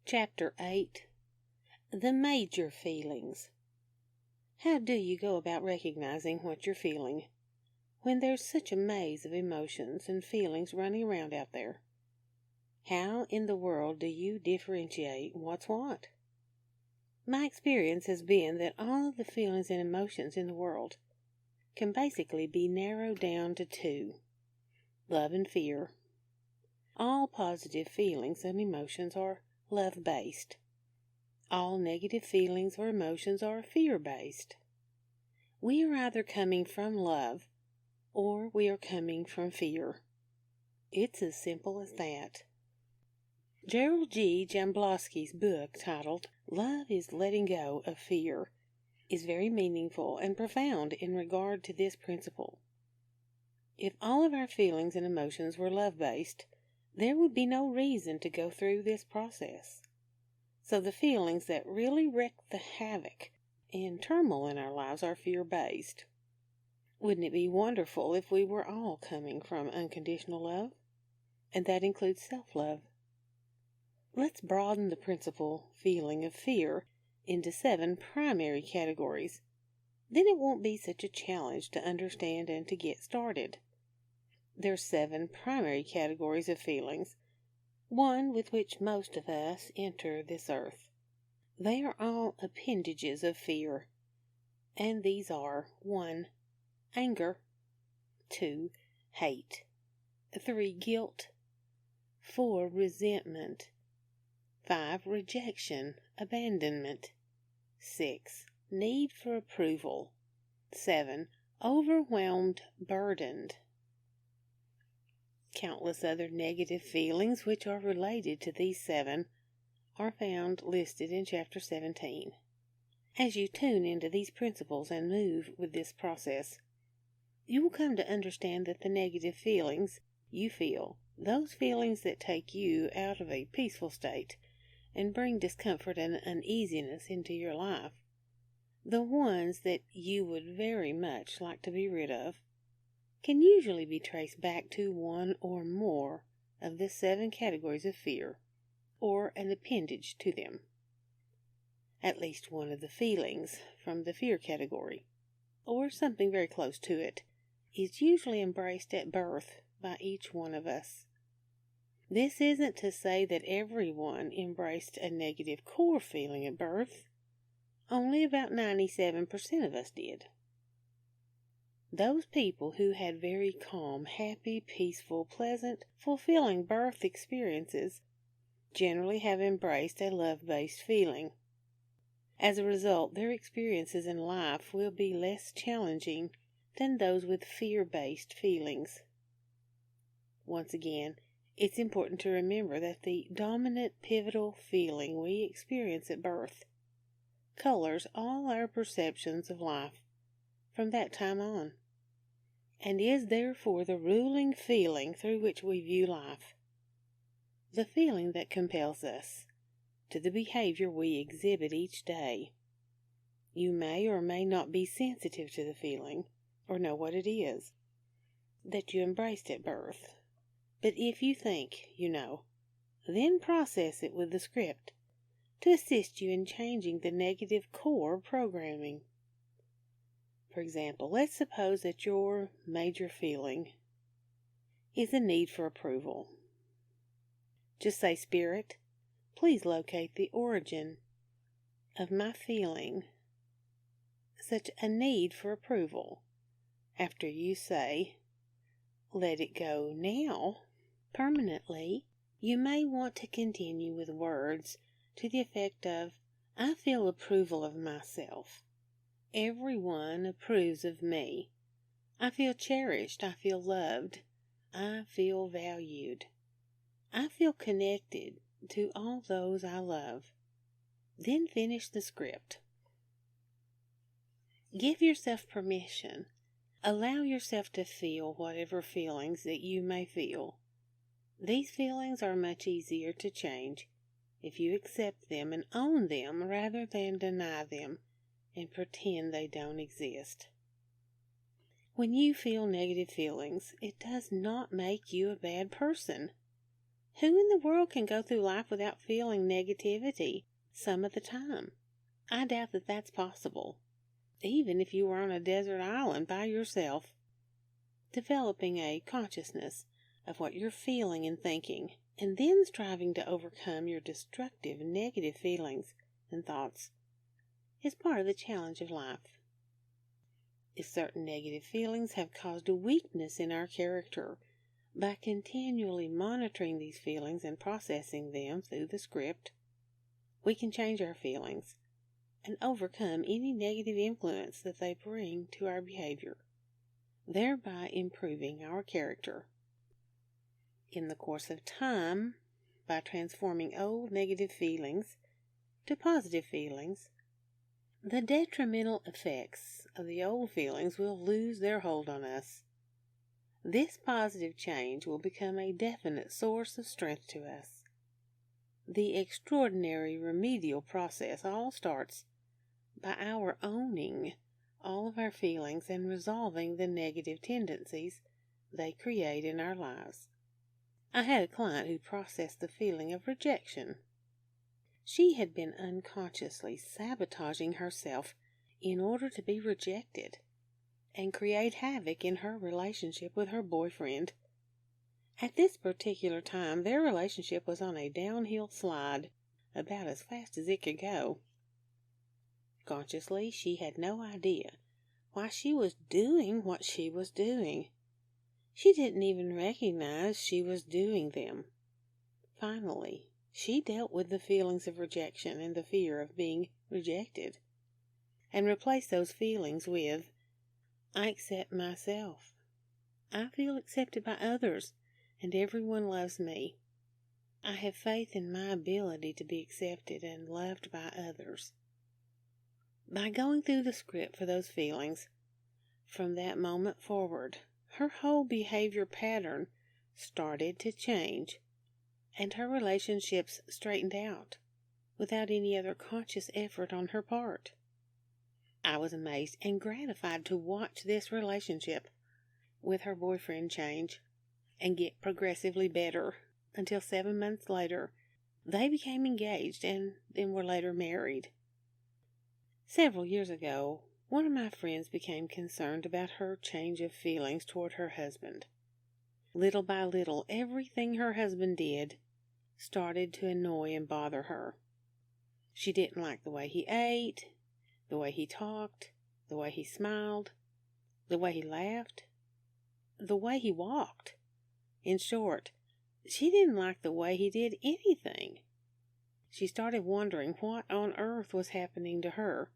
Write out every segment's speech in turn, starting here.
Chapter 8. The Major Feelings. How do you go about recognizing what you're feeling when there's such a maze of emotions and feelings running around out there? How in the world do you differentiate what's what? My experience has been that all of the feelings and emotions in the world can basically be narrowed down to two: love and fear. All positive feelings and emotions are love-based. All negative feelings or emotions are fear-based. We are either coming from love or we are coming from fear. It's as simple as that. Gerald G. Jamblowski's book titled Love is Letting Go of Fear is very meaningful and profound in regard to this principle. If all of our feelings and emotions were love-based, there would be no reason to go through this process. So the feelings that really wreak the havoc and turmoil in our lives are fear-based. Wouldn't it be wonderful if we were all coming from unconditional love? And that includes self-love. Let's broaden the principal feeling of fear into 7 primary categories. Then it won't be such a challenge to understand and to get started. There's 7 primary categories of feelings, one with which most of us enter this earth. They are all appendages of fear, and these are 1. Anger, 2. Hate, 3. Guilt, 4. Resentment, 5. Rejection, abandonment, 6. Need for approval, 7. Overwhelmed, burdened. Countless other negative feelings which are related to these 7 are found listed in Chapter 17. As you tune into these principles and move with this process, you will come to understand that the negative feelings you feel, those feelings that take you out of a peaceful state and bring discomfort and uneasiness into your life, the ones that you would very much like to be rid of, can usually be traced back to one or more of the 7 categories of fear, or an appendage to them. At least one of the feelings from the fear category, or something very close to it, is usually embraced at birth by each one of us. This isn't to say that everyone embraced a negative core feeling at birth. Only about 97% of us did. Those people who had very calm, happy, peaceful, pleasant, fulfilling birth experiences generally have embraced a love-based feeling. As a result, their experiences in life will be less challenging than those with fear-based feelings. Once again, it's important to remember that the dominant pivotal feeling we experience at birth colors all our perceptions of life from that time on, and is therefore the ruling feeling through which we view life, the feeling that compels us to the behavior we exhibit each day. You may or may not be sensitive to the feeling, or know what it is, that you embraced at birth, but if you think you know, then process it with the script to assist you in changing the negative core programming. For example, let's suppose that your major feeling is a need for approval. Just say, Spirit, please locate the origin of my feeling such a need for approval. After you say, let it go now, permanently, you may want to continue with words to the effect of, I feel approval of myself. Everyone approves of me. I feel cherished. I feel loved. I feel valued. I feel connected to all those I love. Then finish the script. Give yourself permission. Allow yourself to feel whatever feelings that you may feel. These feelings are much easier to change if you accept them and own them rather than deny them and pretend they don't exist. When you feel negative feelings, it does not make you a bad person. Who in the world can go through life without feeling negativity some of the time? I doubt that that's possible, even if you were on a desert island by yourself. Developing a consciousness of what you're feeling and thinking, and then striving to overcome your destructive negative feelings and thoughts is part of the challenge of life. If certain negative feelings have caused a weakness in our character, by continually monitoring these feelings and processing them through the script, we can change our feelings and overcome any negative influence that they bring to our behavior, thereby improving our character. In the course of time, by transforming old negative feelings to positive feelings, the detrimental effects of the old feelings will lose their hold on us. This positive change will become a definite source of strength to us. The extraordinary remedial process all starts by our owning all of our feelings and resolving the negative tendencies they create in our lives. I had a client who processed the feeling of rejection. She had been unconsciously sabotaging herself in order to be rejected and create havoc in her relationship with her boyfriend. At this particular time, their relationship was on a downhill slide about as fast as it could go. Consciously, she had no idea why she was doing what she was doing. She didn't even recognize she was doing them. Finally, she dealt with the feelings of rejection and the fear of being rejected, and replaced those feelings with, I accept myself. I feel accepted by others, and everyone loves me. I have faith in my ability to be accepted and loved by others. By going through the script for those feelings, from that moment forward, her whole behavior pattern started to change, and her relationships straightened out without any other conscious effort on her part. I was amazed and gratified to watch this relationship with her boyfriend change and get progressively better until 7 months later they became engaged and then were later married. Several years ago, one of my friends became concerned about her change of feelings toward her husband. Little by little, everything her husband did started to annoy and bother her. She didn't like the way he ate, the way he talked, the way he smiled, the way he laughed, the way he walked. In short, she didn't like the way he did anything. She started wondering what on earth was happening to her.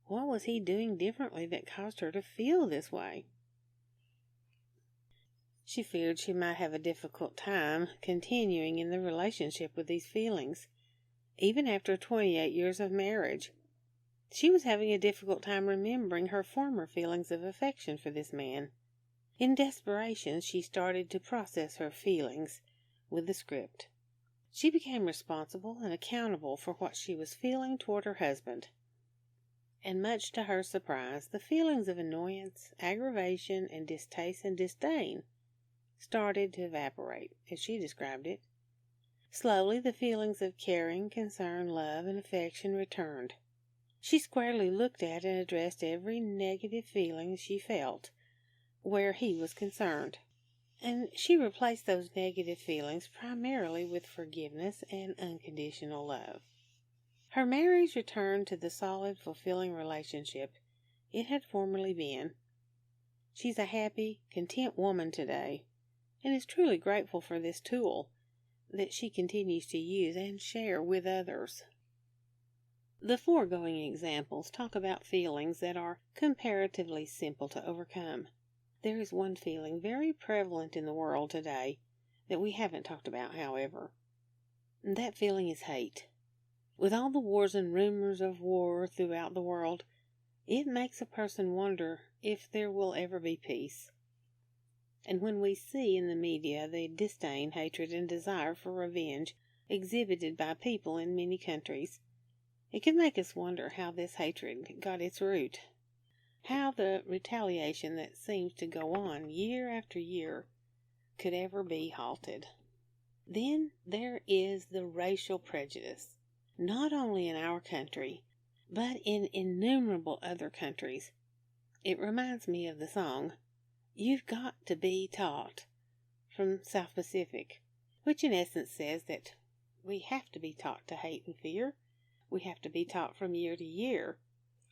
What was he doing differently that caused her to feel this way? She feared she might have a difficult time continuing in the relationship with these feelings, even after 28 years of marriage. She was having a difficult time remembering her former feelings of affection for this man. In desperation, she started to process her feelings with the script. She became responsible and accountable for what she was feeling toward her husband. And much to her surprise, the feelings of annoyance, aggravation, and distaste and disdain started to evaporate, as she described it. Slowly, the feelings of caring, concern, love, and affection returned. She squarely looked at and addressed every negative feeling she felt where he was concerned, and she replaced those negative feelings primarily with forgiveness and unconditional love. Her marriage returned to the solid, fulfilling relationship it had formerly been. She's a happy, content woman today, and is truly grateful for this tool that she continues to use and share with others. The foregoing examples talk about feelings that are comparatively simple to overcome. There is one feeling very prevalent in the world today that we haven't talked about, however. And that feeling is hate. With all the wars and rumors of war throughout the world, it makes a person wonder if there will ever be peace. And when we see in the media the disdain, hatred, and desire for revenge exhibited by people in many countries, it can make us wonder how this hatred got its root. How the retaliation that seems to go on year after year could ever be halted. Then there is the racial prejudice, not only in our country, but in innumerable other countries. It reminds me of the song, "You've Got to Be Taught," from South Pacific, which in essence says that we have to be taught to hate and fear. We have to be taught from year to year.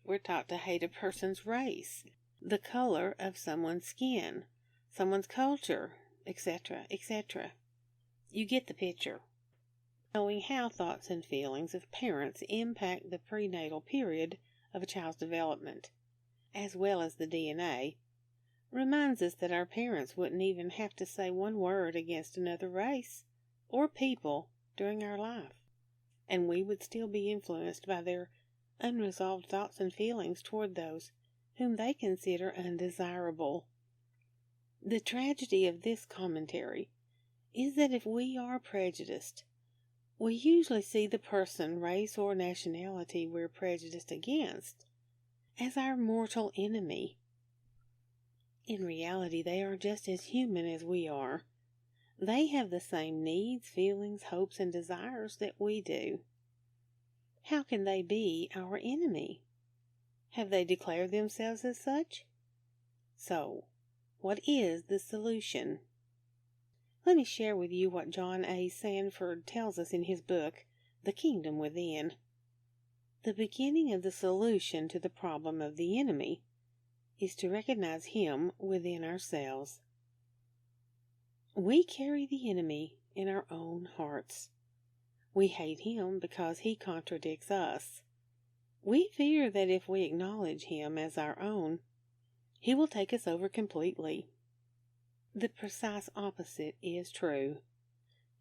We're taught to hate a person's race, the color of someone's skin, someone's culture, etc., etc. You get the picture. Knowing how thoughts and feelings of parents impact the prenatal period of a child's development, as well as the DNA, reminds us that our parents wouldn't even have to say one word against another race or people during our life, and we would still be influenced by their unresolved thoughts and feelings toward those whom they consider undesirable. The tragedy of this commentary is that if we are prejudiced, we usually see the person, race, or nationality we're prejudiced against as our mortal enemy. In reality, they are just as human as we are. They have the same needs, feelings, hopes, and desires that we do. How can they be our enemy? Have they declared themselves as such? So, what is the solution? Let me share with you what John A. Sanford tells us in his book, The Kingdom Within. The beginning of the solution to the problem of the enemy is to recognize him within ourselves. We carry the enemy in our own hearts. We hate him because he contradicts us. We fear that if we acknowledge him as our own, he will take us over completely. The precise opposite is true.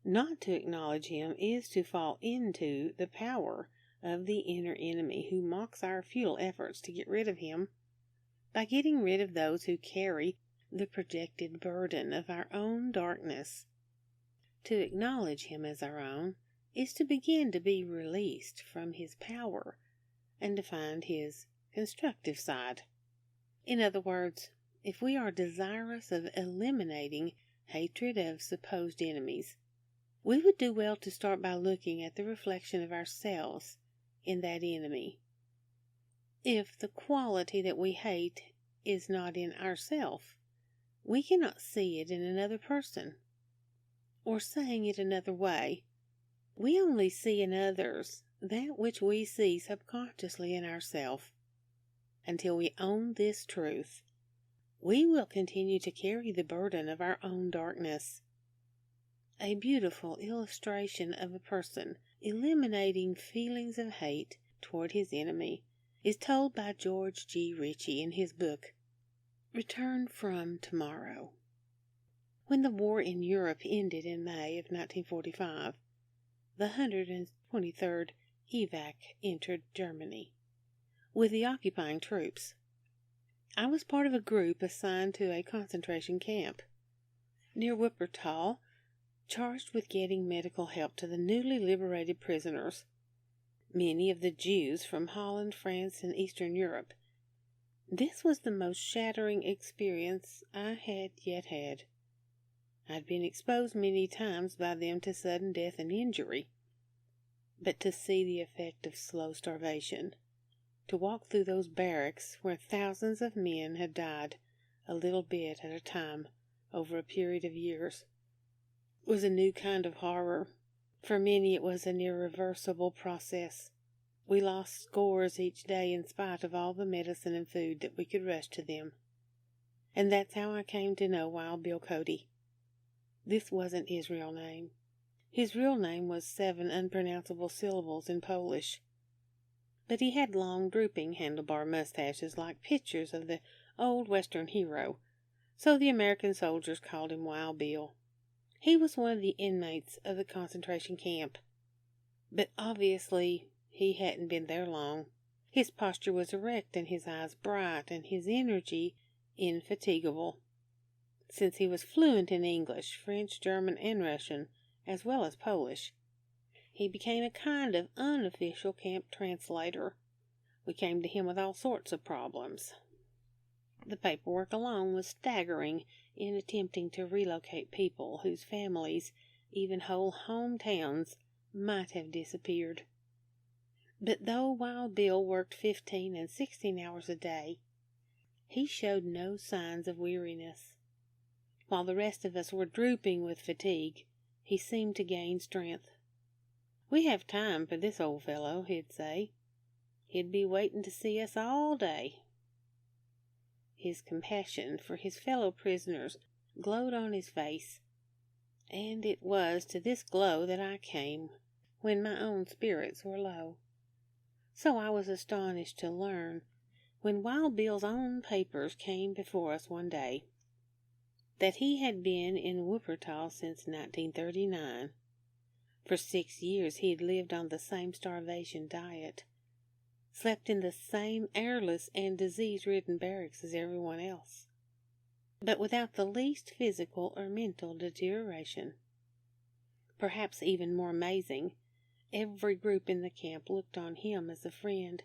Not to acknowledge him is to fall into the power of the inner enemy who mocks our futile efforts to get rid of him by getting rid of those who carry the projected burden of our own darkness. To acknowledge him as our own is to begin to be released from his power and to find his constructive side. In other words, if we are desirous of eliminating hatred of supposed enemies, we would do well to start by looking at the reflection of ourselves in that enemy. If the quality that we hate is not in ourself, we cannot see it in another person. Or saying it another way, we only see in others that which we see subconsciously in ourselves. Until we own this truth, we will continue to carry the burden of our own darkness. A beautiful illustration of a person eliminating feelings of hate toward his enemy is told by George G. Ritchie in his book, Return from Tomorrow. When the war in Europe ended in May of 1945, the 123rd Evac entered Germany with the occupying troops. I was part of a group assigned to a concentration camp near Wuppertal, charged with getting medical help to the newly liberated prisoners, many of the Jews from Holland, France, and Eastern Europe. This was the most shattering experience I had yet had. I'd been exposed many times by them to sudden death and injury, but to see the effect of slow starvation, to walk through those barracks where thousands of men had died a little bit at a time over a period of years, was a new kind of horror. For many it was an irreversible process. We lost scores each day in spite of all the medicine and food that we could rush to them. And that's how I came to know Wild Bill Cody. This wasn't his real name. His real name was 7 unpronounceable syllables in Polish. But he had long, drooping handlebar mustaches like pictures of the old Western hero, so the American soldiers called him Wild Bill. He was one of the inmates of the concentration camp, but obviously he hadn't been there long. His posture was erect and his eyes bright and his energy infatigable. Since he was fluent in English, French, German, and Russian, as well as Polish, he became a kind of unofficial camp translator. We came to him with all sorts of problems. The paperwork alone was staggering in attempting to relocate people whose families even whole hometowns might have disappeared. But though Wild Bill worked 15 and 16 hours a day, he showed no signs of weariness. While the rest of us were drooping with fatigue, he seemed to gain strength. "We have time for this old fellow," he'd say. "He'd be waiting to see us all day." His compassion for his fellow prisoners glowed on his face, and it was to this glow that I came when my own spirits were low. So I was astonished to learn, when Wild Bill's own papers came before us one day, that he had been in Wuppertal since 1939. For 6 years he had lived on the same starvation diet, slept in the same airless and disease-ridden barracks as everyone else, but without the least physical or mental deterioration. Perhaps even more amazing, every group in the camp looked on him as a friend.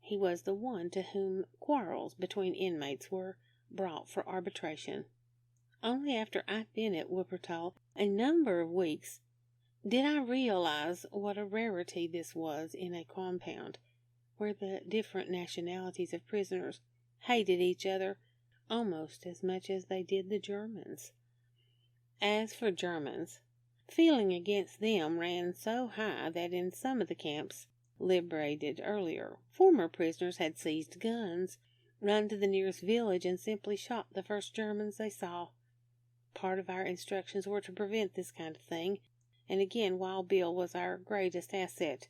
He was the one to whom quarrels between inmates were brought for arbitration. Only after I'd been at Wuppertal a number of weeks did I realize what a rarity this was in a compound where the different nationalities of prisoners hated each other almost as much as they did the Germans. As for Germans, feeling against them ran so high that in some of the camps liberated earlier, former prisoners had seized guns, run to the nearest village, and simply shot the first Germans they saw. Part of our instructions were to prevent this kind of thing, and again Wild Bill was our greatest asset,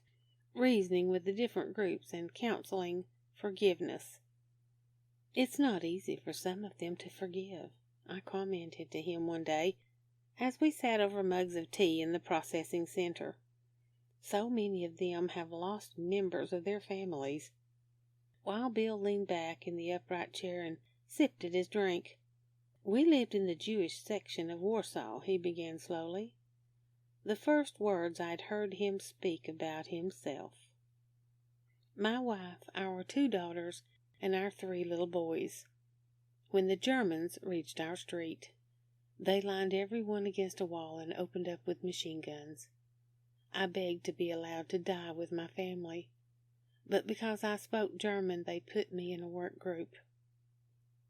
reasoning with the different groups and counseling forgiveness. "It's not easy for some of them to forgive," I commented to him one day, as we sat over mugs of tea in the processing center. "So many of them have lost members of their families." Wild Bill leaned back in the upright chair and sipped at his drink. "We lived in the Jewish section of Warsaw," he began slowly. The first words I'd heard him speak about himself. "My wife, our 2 daughters, and our 3 little boys. When the Germans reached our street, they lined everyone against a wall and opened up with machine guns. I begged to be allowed to die with my family, but because I spoke German, they put me in a work group."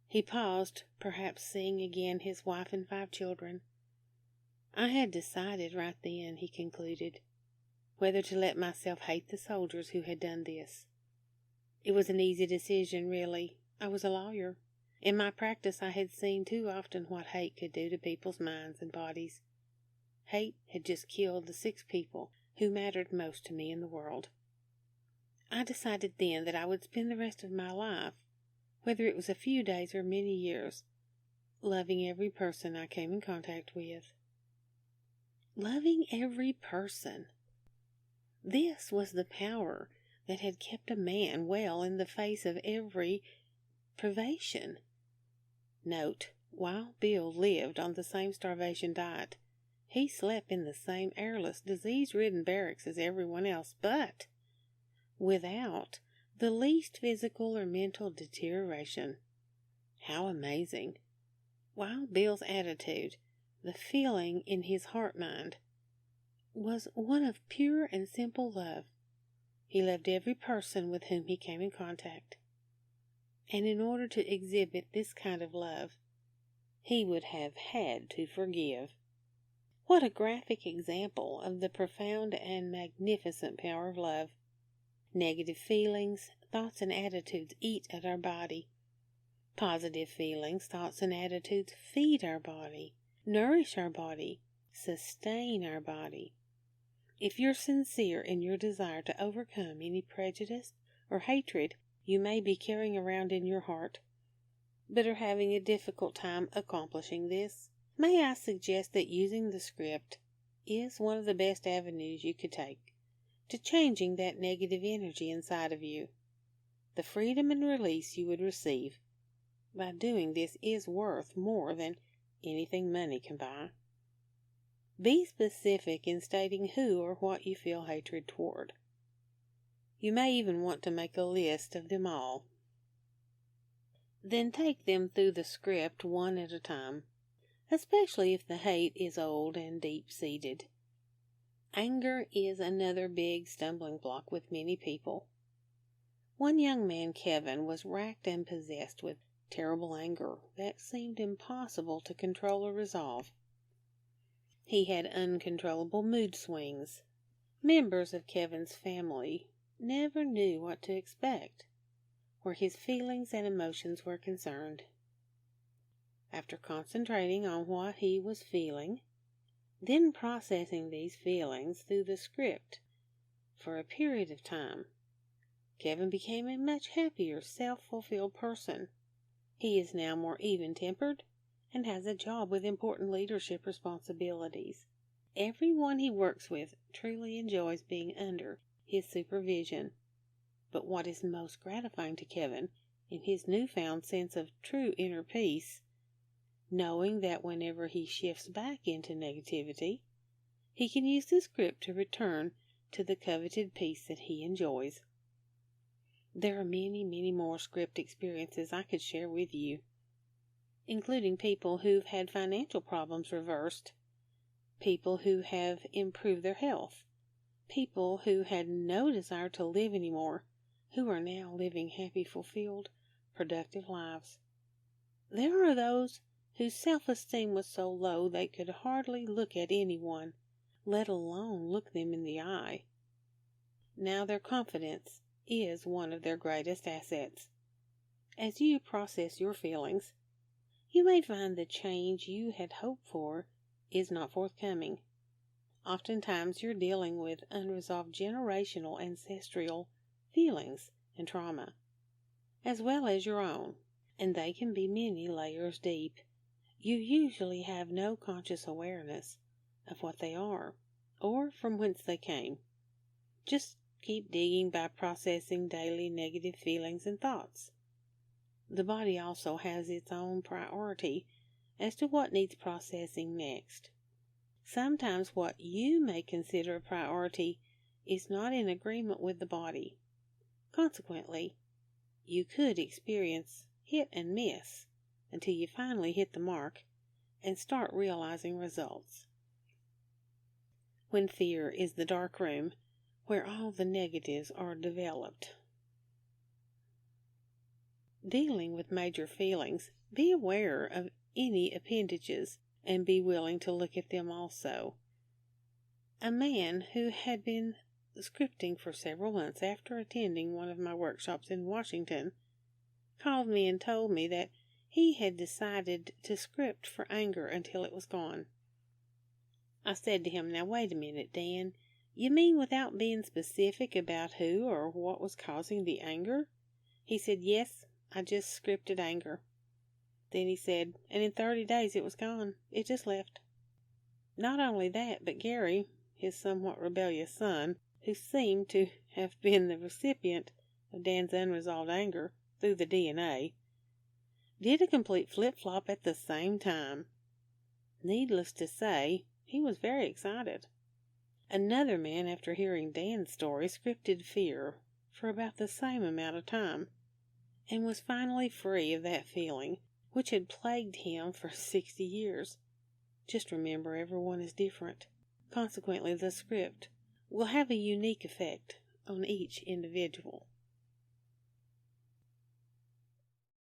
He paused, perhaps seeing again his wife and 5 children. "I had decided right then," he concluded, "whether to let myself hate the soldiers who had done this. It was an easy decision, really. I was a lawyer. In my practice, I had seen too often what hate could do to people's minds and bodies. Hate had just killed the 6 people who mattered most to me in the world. I decided then that I would spend the rest of my life, whether it was a few days or many years, loving every person I came in contact with." Loving every person. This was the power that had kept a man well in the face of every privation. Note, Wild Bill lived on the same starvation diet. He slept in the same airless, disease-ridden barracks as everyone else, but without the least physical or mental deterioration. How amazing! Wild Bill's attitude, the feeling in his heart-mind, was one of pure and simple love. He loved every person with whom he came in contact. And in order to exhibit this kind of love, he would have had to forgive. What a graphic example of the profound and magnificent power of love. Negative feelings, thoughts, and attitudes eat at our body. Positive feelings, thoughts, and attitudes feed our body, nourish our body, sustain our body. If you're sincere in your desire to overcome any prejudice or hatred you may be carrying around in your heart, but are having a difficult time accomplishing this, may I suggest that using the script is one of the best avenues you could take to changing that negative energy inside of you. The freedom and release you would receive by doing this is worth more than anything money can buy. Be specific in stating who or what you feel hatred toward. You may even want to make a list of them all. Then take them through the script one at a time. especially if the hate is old and deep-seated. Anger is another big stumbling block with many people. One young man, Kevin, was racked and possessed with terrible anger that seemed impossible to control or resolve. He had uncontrollable mood swings. Members of Kevin's family never knew what to expect where his feelings and emotions were concerned. After concentrating on what he was feeling, then processing these feelings through the script for a period of time, Kevin became a much happier, self-fulfilled person. He is now more even-tempered and has a job with important leadership responsibilities. Everyone he works with truly enjoys being under his supervision. But what is most gratifying to Kevin, in his newfound sense of true inner peace, knowing that whenever he shifts back into negativity, he can use the script to return to the coveted peace that he enjoys. There are many, many more script experiences I could share with you, including people who've had financial problems reversed, people who have improved their health, people who had no desire to live anymore, who are now living happy, fulfilled, productive lives. There are those whose self-esteem was so low they could hardly look at anyone, let alone look them in the eye. Now their confidence is one of their greatest assets. As you process your feelings, you may find the change you had hoped for is not forthcoming. Oftentimes you're dealing with unresolved generational ancestral feelings and trauma, as well as your own, and they can be many layers deep. You usually have no conscious awareness of what they are, or from whence they came. Just keep digging by processing daily negative feelings and thoughts. The body also has its own priority as to what needs processing next. Sometimes what you may consider a priority is not in agreement with the body. Consequently, you could experience hit and miss until you finally hit the mark and start realizing results. When fear is the dark room where all the negatives are developed. Dealing with major feelings, be aware of any appendages and be willing to look at them also. A man who had been scripting for several months after attending one of my workshops in Washington called me and told me that he had decided to script for anger until it was gone. I said to him, "Now wait a minute, Dan. You mean without being specific about who or what was causing the anger?" He said, "Yes, I just scripted anger." Then he said, "And in 30 days it was gone. It just left." Not only that, but Gary, his somewhat rebellious son, who seemed to have been the recipient of Dan's unresolved anger through the DNA, did a complete flip-flop at the same time. Needless to say, he was very excited. Another man, after hearing Dan's story, scripted fear for about the same amount of time, and was finally free of that feeling which had plagued him for 60 years. Just remember, everyone is different. Consequently, the script will have a unique effect on each individual.